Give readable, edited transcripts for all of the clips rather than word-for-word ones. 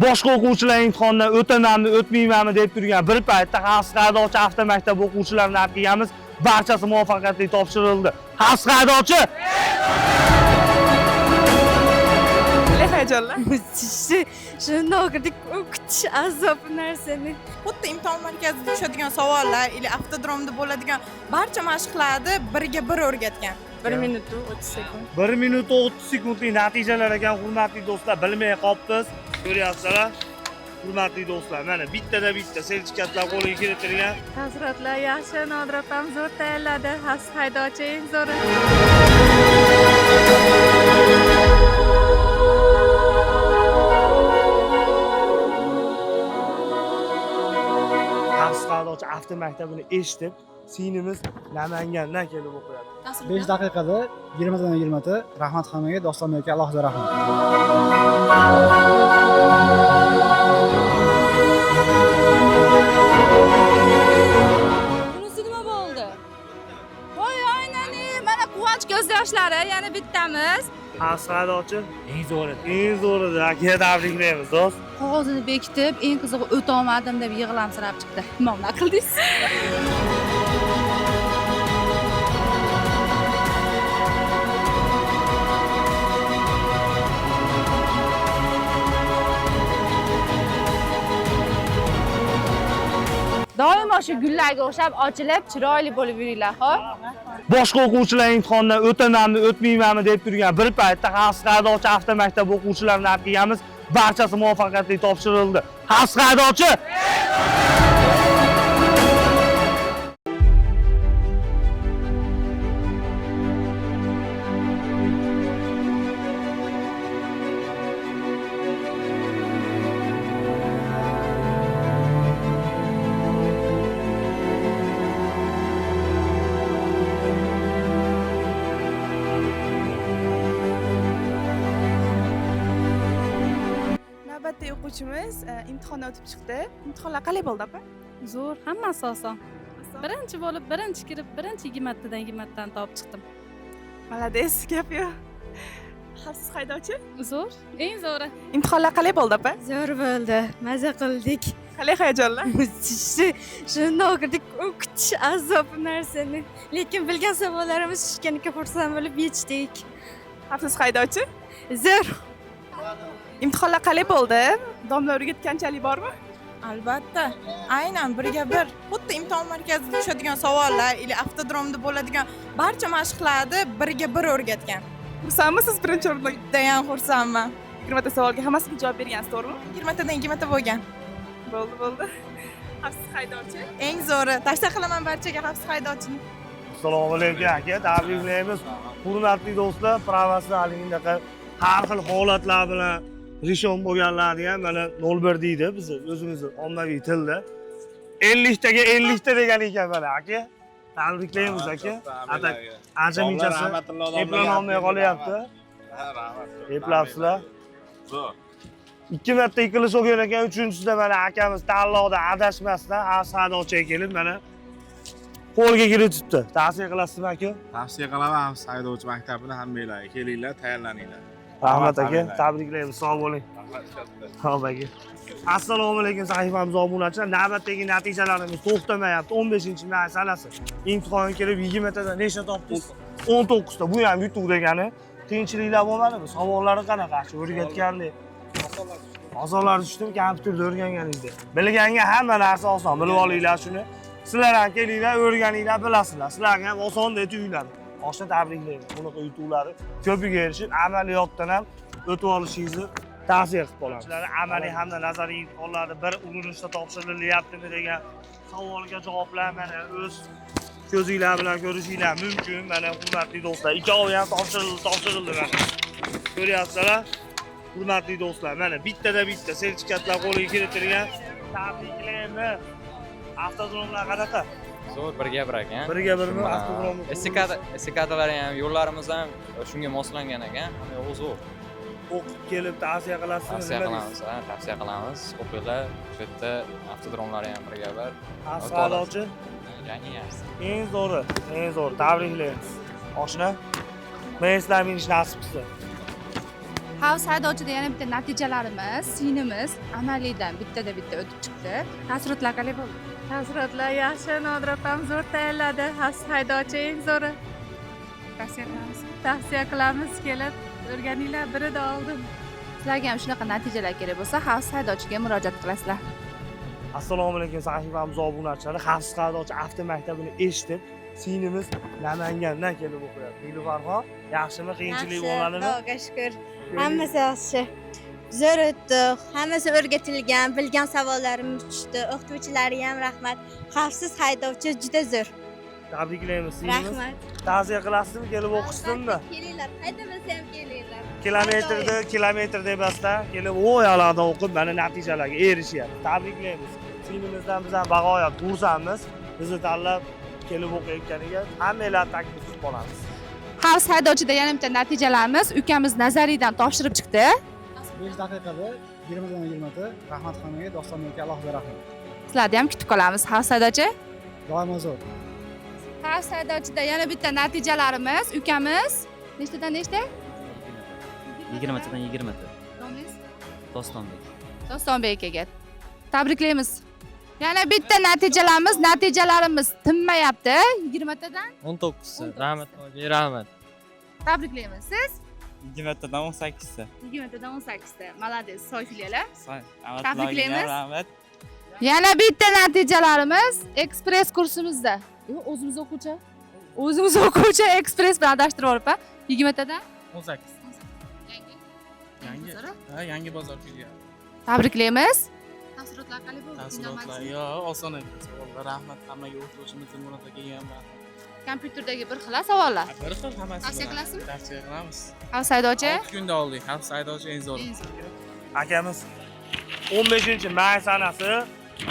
boshqa o'quvchilar imtihondan o'tamanmi, o'tmaymanmi deb turgan bir paytda xavfsiz haydovchi avtomaktab o'quvchilarini olib kelganmiz. Barchasi muvaffaqiyatli topshirildi. Xavfsiz haydovchi hayajonlar. Shundoq o'qidik, o'qitish azob narsani. Xuddi imtihon markazida tushadigan savollar, avtodromda bo'ladigan barcha mashqlarni biriga bir o'rgatgan. 1 minut 30 sekund. 1 minut 30 sekundlik natijalar ekan, hurmatli do'stlar, bilmay qolibmiz. Ko'ryapsizlar, hurmatli do'stlar, mana bittada bitta sertifikatlar qo'lga kiritilgan. Hazratlar yaxshi, Nodir opam zo'r tayyorladi. Xavfsiz haydovchi eng zo'ri. Xavfsiz haydovchi avtomaktabini eshitib, singlimiz Namangandan kelib o'qiyapti. 5 daqiqada 20 dan 20 ta. Rahmat hammaga, Doston aka alohida rahmat. Bunisi nima bo'ldi? Voy, aynan, mana quvonch ko'z yoshlari, yana bittamiz. Xavfsiz haydovchi eng zo'rida. Aka, tabriklaymiz do'st. Qog'ozini bekitib, eng qizig'i o'ta olmadim deb yig'lamsirab chiqdi. Nima qildingiz? Doimo shu gullarga o'xshab ochilib, chiroyli bo'lib yuringlar, xo'p? Boshqa o'quvchilar imtihondan o'tamanmi, o'tmaymanmi deb turgan bir paytda xavfsiz haydovchi avtomaktab o'quvchilarini olib kelganmiz. Barchasi muvaffaqiyatli topshirildi. Xavfsiz haydovchi Navbatdagi o'quvchimiz imtihondan o'tib chiqdi. Imtihonlar qalay bo'ldi, opa? Zo'r, hammasi oson. Birinchi bo'lib, birinchi kirib, birinchi 20 tadan 20 tadan topib chiqdim. Malades, gap yo'q. Xavfsiz haydovchi? Zo'r, eng zo'ri. Imtihonlar qalay bo'ldi, opa? Zo'r bo'ldi. Maza qildik. Qalay hayajonlar? Shundoq o'qidik, o'qitish azob narsani. Lekin bilgan savollarimiz tushganiga xursand bo'lib yechdik. Xavfsiz haydovchi? Zo'r. Imtihonlar qalay bo'ldi? Domla o'rgatganchalik bormi? Albatta, aynan biriga bir. Xuddi imtihon markazida tushadigan savollar, avtodromda bo'ladigan barcha mashqlarni biriga bir o'rgatgan. Xursandmisiz birinchi o'rinda? Judayam xursandman. 20 ta savolga hammasiga javob bergansiz, to'g'rimi? 20 tadan 20 ta bo'lgan. Bo'ldi. Xavfsiz haydovchi? Eng zo'ri. Tashkil qilaman barchaga xavfsiz haydovchini. Assalomu alaykum aka, tabriklaymiz. Hurmatli do'stlar, professionallikda har xil holatlar bilan rishon bo'lganlarni ham mana 01 deydi bizni o'zimizni ommaviy tilda. 50 taga 50 ta degan ekan mana aka. Tabriklaymiz aka. Ancha minchasi eplanolmay qolyapti. Eplabsizlar. Zo'r. 2 marta yig'ilish o'rgan ekan, 3-chisida mana akamiz tanlovda adashmasdan haydovchiga kelib mana qo'lga kiritibdi. Tavsiya qilasizmi aka? Tavsiya qilaman haydovchi maktabini hammanglarga kelinglar, tayyorlaninglar. Rahmat aka, tabriklaymiz. Sog' bo'ling. Xo'p aka. Assalomu alaykum sahifamiz obunachilar. Navbatdagi natijalarimiz to'xtamayapti. 15-may sanasi. Imtihonga kirib 20 tadan nechta topdingiz? 19 ta. Bu ham yutuq degani. Qiyinchiliklar bo'lmadimi? Savollari qanaqa? O'rgatgandek. Osonlar tushdimi? Kompyuterda o'rganganingizda. Bilganga hamma narsa oson. Bilib olinglar shuni. Sizlar ham kelinglar, o'rganinglar, bilasizlar. Sizlarga ham oson deb tuyuladi. Oshna tabriklayman. Bunaqa yutuqlari ko'piga erishib, amaliyotdan ham o'tib olishingizni tavsiya qilib qolaman. Sizlar amaliy hamda nazariy imtihonlarni bir urinishda topshirilyaptimi degan savolga javoblar mana o'z ko'zinglar bilan ko'rishinglar mumkin. Mana hurmatli do'stlar, ikkovi ham topshirildi mana. Ko'ryapsizlar? Hurmatli do'stlar, mana bittada bitta sertifikatlar qo'lga kiritilgan. Tabriklaymiz. Avtodromlar qanaqa? Zo'r, birga bir ekan. Birga birmi? Avtodrom. Estakadalari ham, yo'llarimiz ham shunga moslangan ekan. Yo'q, zo'r. O'qib kelib tavsiya qilasizmi? Tavsiya qilamiz. O'qinglar. Shu yerda avtodromlari ham birga bir. Xavfsiz haydovchi? Yangi yaxshi. Eng zo'ri. Tabriklaymiz. Oshna. Men sizlarga minish nasib qilsin. House haydovchida yana bitta natijalarimiz, sinimiz amaliydan bitta o'tib chiqdi. Taassurotlar qanday bo'ldi? Taassurotlar yaxshi, Nodira opam zo'r tayyorladi. Xavfsiz haydovchi eng zo'ri. Tavsiya qilamiz. Tavsiya qilamiz, kelib o'rganinglar, birida oldim. Sizlarga ham shunaqa natijalar kerak bo'lsa, xavfsiz haydovchiga murojaat qilasizlar. Assalomu alaykum sahifamiz obunachilari. Xavfsiz haydovchi avtomaktabini eshitib, sinimiz Namangandan kelib o'qiyapti. Nilufarxon, yaxshimi, qiyinchilik bo'lmadimi? Xudoga shukr. Hammasi yaxshi. Zo'r o'tdi. Hammasi o'rgatilgan, bilgan savollarim tushdi. O'qituvchilari ham rahmat. Xavfsiz haydovchi juda zo'r. Tabriklaymiz sinimiz. Rahmat. Tavsiya qilasizmi kelib o'qishsinmi? Kelinglar, haydamasa ham kelinglar. Kilometrda emasdan kelib o'yalarda o'qib, mana natijalarga erishyapti. Tabriklaymiz. Sinimizdan biz ham bag'oyat xursandmiz. Bizni tanlab kelib o'qiyotganiga hammanglar taklif qilib qolamiz. Xavfsiz haydovchida yana bitta natijalarimiz ukamiz nazariydan topshirib chiqdi. 5 daqiqada 20 dan 20 ta. Rahmat hammaga, Doston aka alohida rahmat. Sizlarni ham kutib qolamiz, xavfsiz haydovchi. Doimo zo'r. Xavfsiz haydovchida yana bitta natijalarimiz ukamiz nechtadan nechta? 20 tadan 20 ta. Nomingiz? Dostonbek. Dostonbek akaga. Tabriklaymiz. Yana bitta natijalarimiz tinmayapti. 20 tadan 19 ta. Rahmat, rahmat. tabriklaymiz. Siz 20 tadan 18 ta. 20 tadan 18 ta. Malades, soy filiali. Rahmat. Tabriklaymiz. Rahmat. Yana bitta natijalarimiz ekspress kursimizda. O'zimiz o'quvchi ekspress bilan adashtirib olibman. 20 tadan 18. Yangi. Ha, yangi bozor filiali. Tabriklaymiz. Taassurotlar qanday bo'ldi? Taassurotlar oson edi. Savollar rahmat hammaga o'qituvchimizning murojaatiga ham rahmat. Kompyuterdagi bir xil savollar. Bir xil hammasi. Tavsiya qilasizmi? Tavsiya qilamiz. Xavfsiz haydovchi. 6 kunda oldik. Xavfsiz haydovchi eng zo'ri. Akamiz 15-may sanasi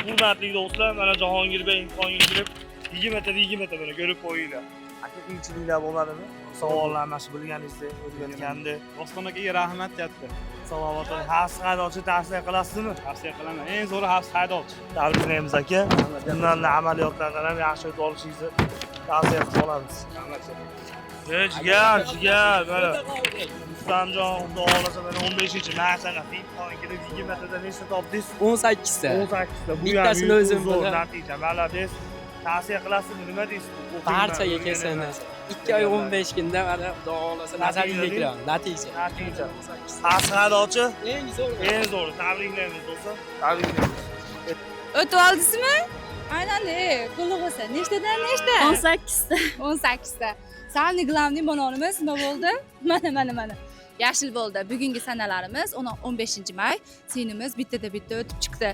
hurmatli do'stlar, mana Jahongirbek imtihonga kirib 20 ta 20 ta buni ko'rib qo'yinglar. Aka qiyinchiliklar bo'lmadimi? Savollar mana shu bilganingizdek o'rgatganda. Doston akaga rahmat katta. Salomat bo'ling. Xavfsiz haydovchi tavsiya qilasizmi? Tavsiya qilaman. Eng zo'ri xavfsiz haydovchi. Tabriklaymiz aka. Bundan amaliyotlardan ham yaxshi o'tib olishingizni tavsiya qilib qolamiz. Jigar, mana Rustamjon, xudo xolasa mana 15-may sanasi imtihonga kirib 20 tadan nechta topdingiz? 18 ta. 18 ta. Bu Bittasini ham o'zim zo'r bilan. natija. Malades. Tavsiya qilasizmi? Nima deysiz? Barchaga kelsiniz. 2 oy 15 kunda mana xudo xolasa nazariyaga kiramiz. Natija. Xavfsiz haydovchi Eng zo'ri. eng zo'ri. Tabriklaymiz do'stlar. Tabriklaymiz. O'tib oldingizmi? Aynan qulog'isi. Nechtadan nechta? 18 ta. 18 ta. Samni glavniy banonimiz nima bo'ldi? Mana. Yashil bo'ldi. Bugungi sanalarimiz 15-may. Sinimiz bittada bitta o'tib chiqdi.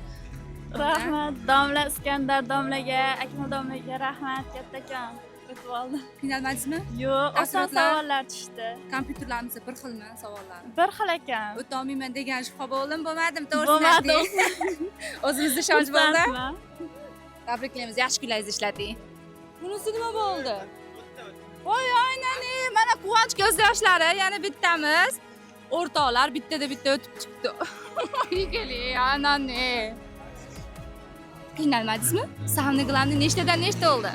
Rahmat domla Iskandar domlaga, Akmal domlaga rahmat kattakon. O'tib oldi. Qiynalmadingizmi? Yo'q, oson Taassurotlar? savollar tushdi. Kompyuterlarimiz bir xilmi savollar? Bir xil ekan. O'ta olmayman degan shubha bo'ldim, bo'lmadim, Bo'lmadi. to'g'risini O'zimizda ishonch bo'ldi. Xursandman. Tabriklaymiz, yaxshi kunlaringizni ishlating. Bunisi nima bo'ldi? Voy, aynan, mana quvonch ko'z yoshlari, yana bittamiz. O'rtoqlar bittada bitta o'tib chiqdi. Keling, aynan. Qiynalmadingizmi? Samni glavni nechtadan nechta oldi?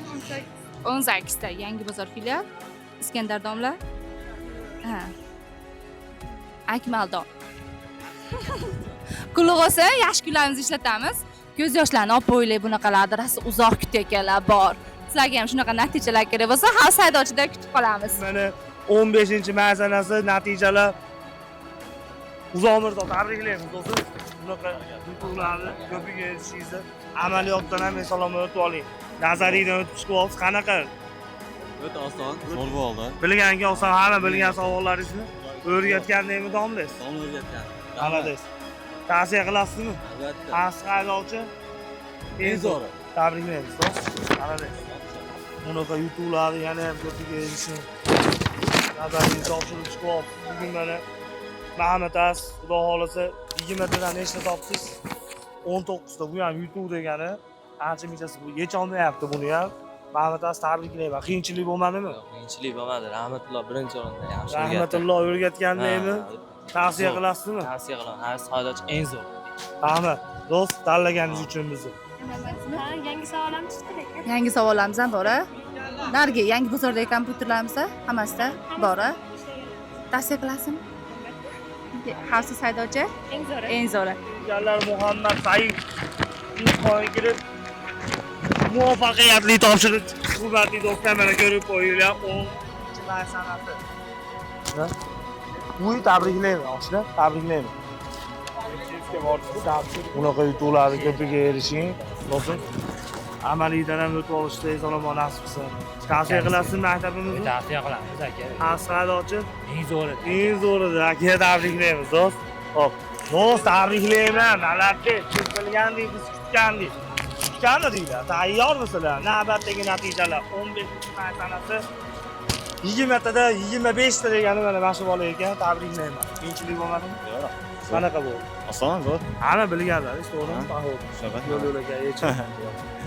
18 ta. Yangi bozor filial. Iskandar domla. Ha. Akmal dom. Qulog'isi, yaxshi kunlarimizni ishlatamiz. Ko'z yoshlarni olib qo'yinglar, bunaqalarni rosa uzoq kutayotganlar bor. Sizlarga ham shunaqa natijalar kerak bo'lsa, xavfsiz haydovchida kutib qolamiz. Mana 15-may sanasi natijalar uzoq muddat tabriklaymiz do'stlar. Bunaqa yutuqlarni ko'piga erishishingizni amaliyotdan ham salomat o'tib oling. Nazariydan o'tib chiqib olsiz qanaqa? O'ta oson, zo'r bo'ldi. Bilganga oson, hamma bilgan savollaringizni o'rgatgandekmi domlaysiz? Domla o'rgatgan. Malades. Tavsiya qilasizmi? Albatta. Xavfsiz haydovchi eng zo'ri. Tabriklaymiz do'st. Malades. Bunaqa yutuqlarni yana ham ko'piga erishing. Nazariyni topshirib chiqib olib, bugun mana Mahmud As, xudo xolasa 20 tadan nechta topdingiz? 19 ta. Bu ham yutuq degani. Ancha mechasi bu yecholmayapti buni ham. Mahmud As tabriklayman. Qiyinchilik bo'lmadimi? Qiyinchilik bo'lmadi. Rahmatulloh birinchi o'rinda yaxshi o'rgatdi. Rahmatulloh o'rgatgandaymi? Tavsiya qilasizmi? Tavsiya qilaman. Xavfsiz haydovchi eng zo'r. Rahmat. Do'st, tanlaganingiz uchun bizni. Ha, yangi savollar tushdi lekin. Yangi savollarimiz ham bor. Narigi yangi bozordagi kompyuterlarimiz hammasida bor. Tavsiya qilasizmi? Xavfsiz haydovchi Eng zo'ri. eng zo'ri. Janlar Muhammad Said imtihonga kirib muvaffaqiyatli topshirib, hurmatli do'stlar, mana ko'rib qo'yinglar, 10-may sanasi. Uy tabriklayman, oshna, tabriklayman. Unaqa yutuqlarni ko'piga erishing, do'stim. Amaliydan ham o'tib olishda Alloh nasib qilsin. Tavsiya qilasizmi maktabimizni? Tavsiya qilamiz aka. Asqadochi Eng zo'ri. eng zo'rida aka, tabriklaymiz do'st. Xo'p, do'st tabriklayman. Albatta, siz bilgandek, biz kutgandik. Kutgan edinglar. Tayyormisizlar? Navbatdagi natijalar 15-may sanasi 20tada 25 ta degani mana shu bola ekan. Tabriklayman. Qiyinchilik bo'lmadimi? Yo'q. Qanaqa bo'ldi? Oson, zo'r. Ana bilganlar, to'g'rimi? Shunaqa. Yo'l-yo'lakay yechim.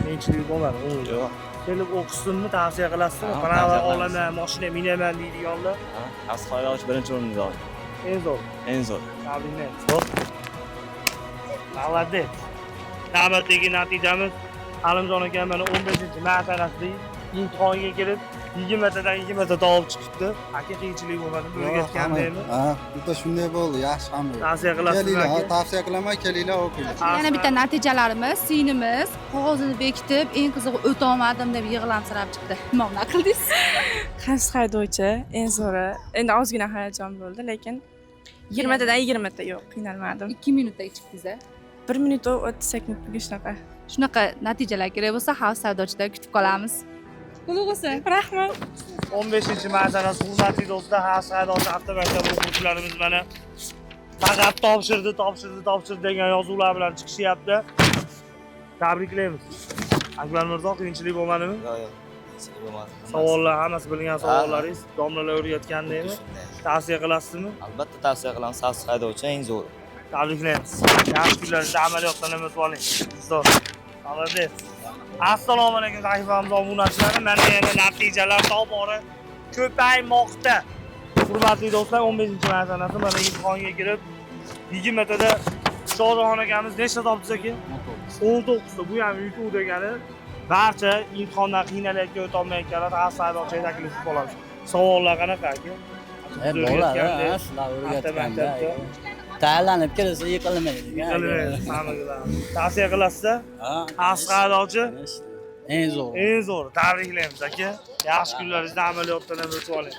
Qiyinchilik bo'lmadi. Yo'q. Kelib o'qisinmi, tavsiya qilasizmi? Ha, Qanaqa tavsiya olaman, mashina minaman deydiganlar Xavfsiz haydovchi birinchi o'rinda oldi. eng zo'r. Eng zo'r. Tabriklaymiz. Xo'p. Молодец. Navbatdagi natijamiz Alimjon aka mana 15-may sanasida imtihonga kirib 20tadan 20ta olib chiqibdi. Aka qiyinchilik bo'lmadimi? O'rgatgandaymi? Ha, bitta shunday bo'ldi, yaxshi ham bo'ldi. Tavsiya qilasizmi Kelinglar, aka? tavsiya qilaman, kelinglar, o'qinglar. Yana bitta natijalarimiz, sinimiz qog'ozini bekitib, eng qizig'i o'ta olmadim deb yig'lamsirab chiqdi. Nima bunaqa qildingiz? Xavfsiz haydovchi eng zo'ri. Endi ozgina hayajon bo'ldi, lekin 20tadan 20ta yo'q, qiynalmadim. 2 minutda chiqdingiz. 1 minut 30 sekundga shunaqa. Shunaqa natijalar kerak bo'lsa, xavfsiz haydovchida kutib qolamiz. Qutlug' bo'lsin. Rahmat. 15-may sanasi hurmatli do'stlar, xavfsiz haydovchi avtomaktab o'quvchilarimiz mana faqat topshirdi degan yozuvlar bilan chiqishyapti. Tabriklaymiz. Akbar Mirzo, qiyinchilik bo'lmadimi? Yo'q. Bo'lmadi. Savollar, hammasi bilgan savollaringiz, domlalar o'rgatgandaymi? Tavsiya qilasizmi? Albatta tavsiya qilamiz. Xavfsiz haydovchi eng zo'r. Tabriklaymiz. Yaxshi kunlarda amaliyotdan ham o'tib oling. Zo'r. Молодец. Assalomu alaykum sahifamiz obunachilari. Mana yana natijalar tobora ko'paymoqda. Hurmatli do'stlar, 15-may sanasi mana imtihonga kirib 20tada Shohjahon akamiz nechta topdi aka? 19 ta. Bu ham yutuq degani. Barcha imtihondan qiynalayotgan o'ta olmayotganlar xavfsiz haydovchiga taklif qilib olamiz. Savollar qanaqa aka? Bo'ladi, sizlar o'rgatganda. Tayyorlanib kelsa yiqilmaydi. Tavsiya qilasizlar? Ha. Xavfsiz haydovchi Eng zo'r. eng zo'r. Tabriklaymiz aka. Yaxshi kunlaringizda amaliyotdan ham o'tib oling.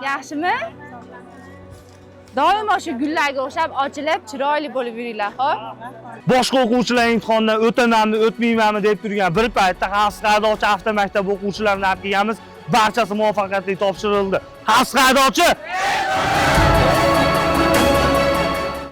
Yaxshimi? Doimo shu gullarga o'xshab ochilib, chiroyli bo'lib yuringlar, xo'p? Boshqa o'quvchilar imtihondan o'tamanmi, o'tmaymanmi deb turgan bir paytda xavfsiz haydovchi avtomaktab o'quvchilarini olib kelganmiz. Barchasi muvaffaqiyatli topshirildi. Xavfsiz haydovchi